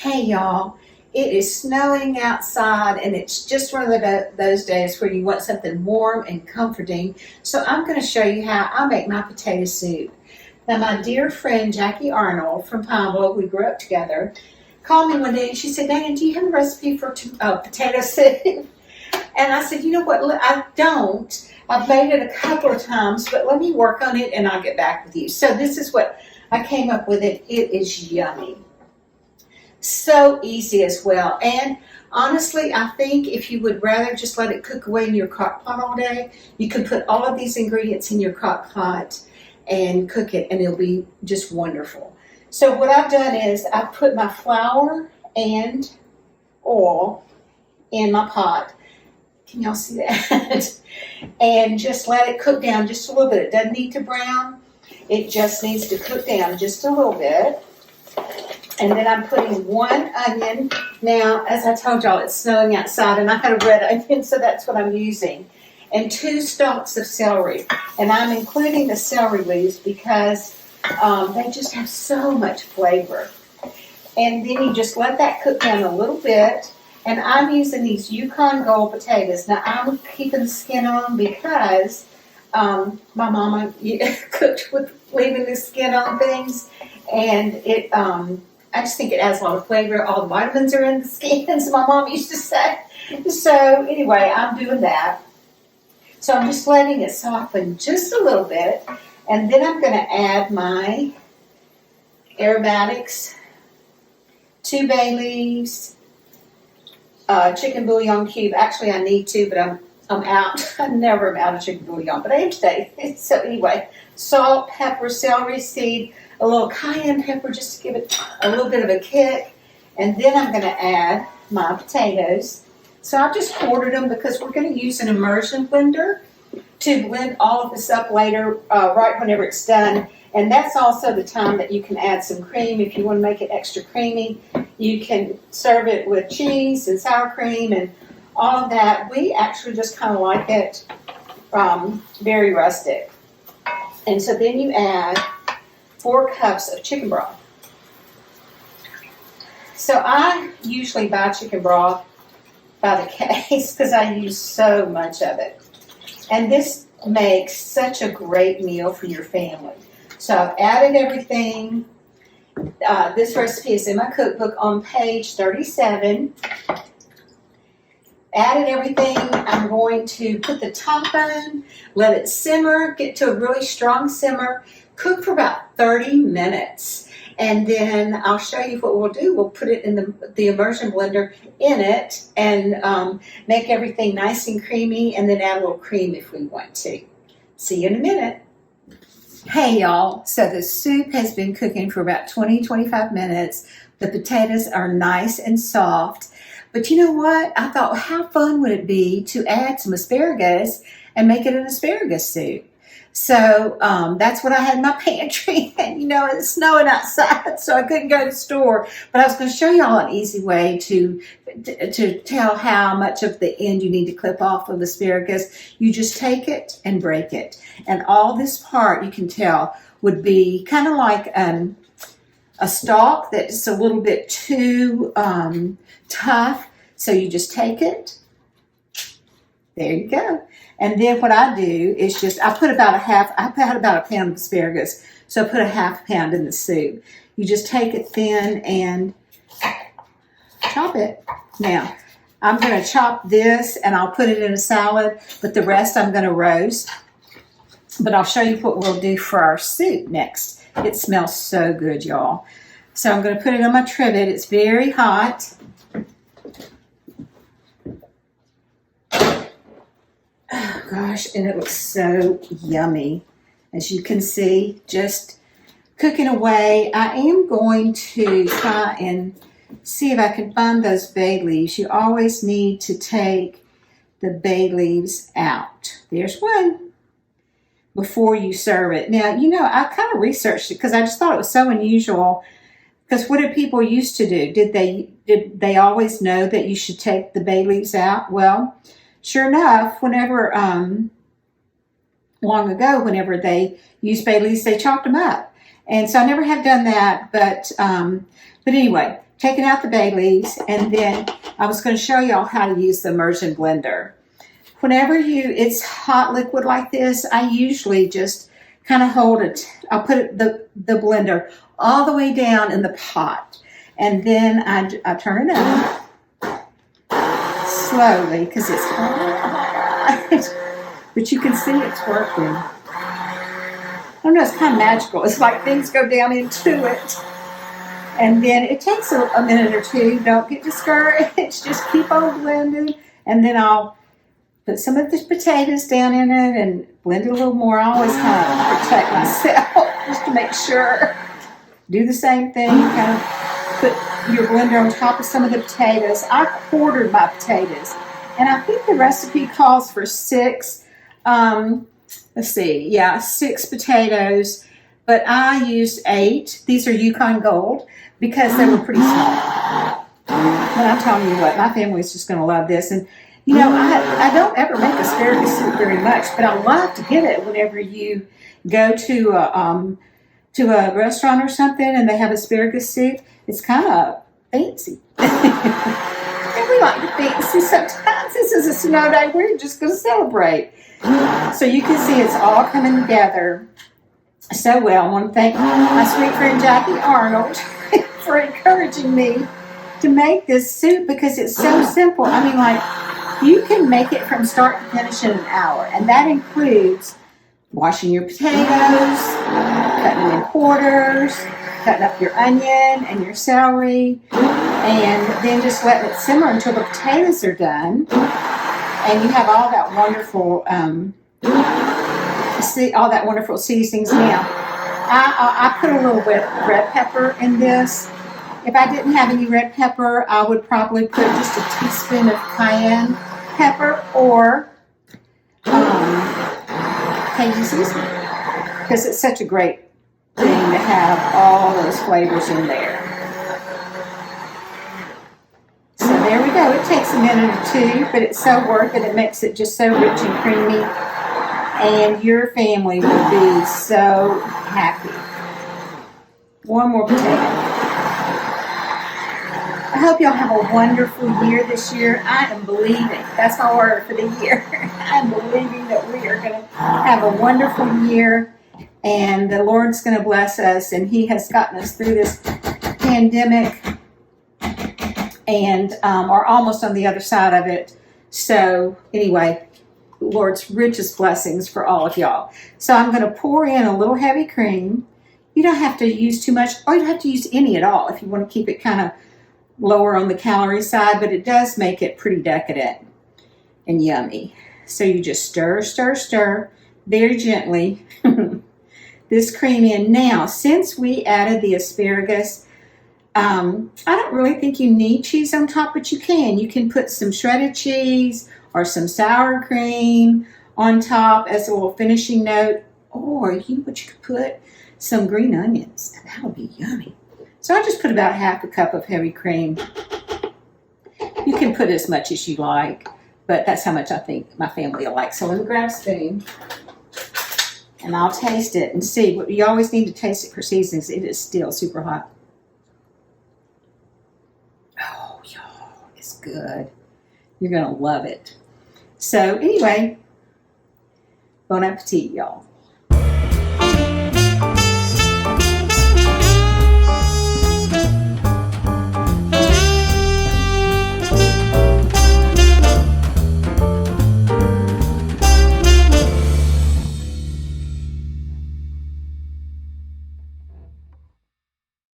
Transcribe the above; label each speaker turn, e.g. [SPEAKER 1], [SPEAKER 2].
[SPEAKER 1] Hey y'all, it is snowing outside and it's just one of those days where you want something warm and comforting. So I'm going to show you how I make my potato soup. Now my dear friend Jackie Arnold from Pineville, we grew up together, called me one day and she said, "Diane, do you have a recipe for potato soup?" And I said, "You know what, I don't. I've made it a couple of times, but let me work on it and I'll get back with you." So this is what I came up with. It is yummy. So easy as well. And honestly, I think if you would rather just let it cook away in your crock pot all day, you can put all of these ingredients in your crock pot and cook it and it'll be just wonderful. So what I've done is I've put my flour and oil in my pot. Can y'all see that? And just let it cook down just a little bit. It doesn't need to brown. It just needs to cook down just a little bit. And then I'm putting one onion. Now, as I told y'all, it's snowing outside, and I had a red onion, so that's what I'm using. And 2 stalks of celery. And I'm including the celery leaves because they just have so much flavor. And then you just let that cook down a little bit. And I'm using these Yukon Gold potatoes. Now, I'm keeping the skin on them because my mama cooked with leaving the skin on things. And I just think it adds a lot of flavor. All the vitamins are in the skin, as my mom used to say. So anyway, I'm doing that. So I'm just letting it soften just a little bit. And then I'm going to add my aromatics, 2 bay leaves, chicken bouillon cube. Actually, I need 2, but I'm out. I never am out of chicken bouillon, but I am today. So anyway, salt, pepper, celery seed, a little cayenne pepper just to give it a little bit of a kick. And then I'm going to add my potatoes. So I've just quartered them because we're going to use an immersion blender to blend all of this up later, right whenever it's done. And that's also the time that you can add some cream if you want to make it extra creamy. You can serve it with cheese and sour cream and all of that. We actually just kind of like it very rustic. And so then you add 4 cups of chicken broth. So I usually buy chicken broth by the case because I use so much of it. And this makes such a great meal for your family. So I've added everything. This recipe is in my cookbook on page 37. Added everything. I'm going to put the top on, let it simmer, get to a really strong simmer, cook for about 30 minutes. And then I'll show you what we'll do. We'll put it in the immersion blender in it and make everything nice and creamy and then add a little cream if we want to. See you in a minute. Hey y'all, so the soup has been cooking for about 20-25 minutes. The potatoes are nice and soft. But you know what? I thought, how fun would it be to add some asparagus and make it an asparagus soup? So that's what I had in my pantry. And you know, it's snowing outside, so I couldn't go to the store. But I was going to show y'all an easy way to tell how much of the end you need to clip off of asparagus. You just take it and break it. And all this part, you can tell, would be kind of like a stalk that's a little bit too tough. So you just take it. There you go. And then what I do is I put about a pound of asparagus. So I put a half pound in the soup. You just take it thin and chop it. Now, I'm going to chop this and I'll put it in a salad, but the rest I'm going to roast. But I'll show you what we'll do for our soup next. It smells so good, y'all. So I'm going to put it on my trivet. It's very hot. Oh gosh, and it looks so yummy. As you can see, just cooking away. I am going to try and see if I can find those bay leaves. You always need to take the bay leaves out. There's one. Before you serve it. Now, you know, I kind of researched it because I just thought it was so unusual. Because what did people used to do? Did they always know that you should take the bay leaves out? Well, sure enough, whenever long ago, whenever they used bay leaves, they chopped them up. And so I never have done that, but anyway, taking out the bay leaves, and then I was going to show y'all how to use the immersion blender. Whenever it's hot liquid like this, I usually just kind of hold it. I'll put the blender all the way down in the pot, and then I turn it on slowly because it's hot. But you can see it's working. I don't know, it's kind of magical. It's like things go down into it. And then it takes a minute or two. Don't get discouraged. Just keep on blending. And then I'll put some of the potatoes down in it and blend it a little more. I always kind of protect myself just to make sure. Do the same thing. Kind of put your blender on top of some of the potatoes. I quartered my potatoes. And I think the recipe calls for 6. Let's see. Yeah, 6 potatoes. But I used 8. These are Yukon Gold because they were pretty small. But I'm telling you what, my family's just going to love this. And, you know, I don't ever make asparagus soup very much, but I love to get it whenever you go to a restaurant or something and they have asparagus soup. It's kind of fancy. And we like to fancy sometimes. This is a snow day. We're just going to celebrate. So you can see it's all coming together so well. I want to thank my sweet friend Jackie Arnold for encouraging me to make this soup because it's so simple. I mean, like, you can make it from start to finish in an hour, and that includes washing your potatoes, cutting them in quarters, cutting up your onion and your celery, and then just letting it simmer until the potatoes are done, and you have all that wonderful all that wonderful seasonings. Now, I put a little red pepper in this. If I didn't have any red pepper, I would probably put just a teaspoon of cayenne pepper or Cajun seasoning, because it's such a great thing to have all those flavors in there. So there we go. It takes a minute or two, but it's so worth it. It makes it just so rich and creamy. And your family will be so happy. One more potato. I hope y'all have a wonderful year this year. I am believing. That's my word for the year. I'm believing that we are going to have a wonderful year. And the Lord's going to bless us. And He has gotten us through this pandemic. And are almost on the other side of it. So anyway, Lord's richest blessings for all of y'all. So I'm going to pour in a little heavy cream. You don't have to use too much, or you don't have to use any at all if you want to keep it kind of lower on the calorie side, but it does make it pretty decadent and yummy. So you just stir, stir, stir very gently this cream in. Now, since we added the asparagus, I don't really think you need cheese on top, but you can. You can put some shredded cheese or some sour cream on top as a little finishing note. Or you know what you could put? Some green onions. That would be yummy. So I just put about half a cup of heavy cream. You can put as much as you like, but that's how much I think my family will like. So let me grab a spoon and I'll taste it and see. But you always need to taste it for seasonings. It is still super hot. Oh, y'all, it's good. You're going to love it. So anyway, bon appetit, y'all.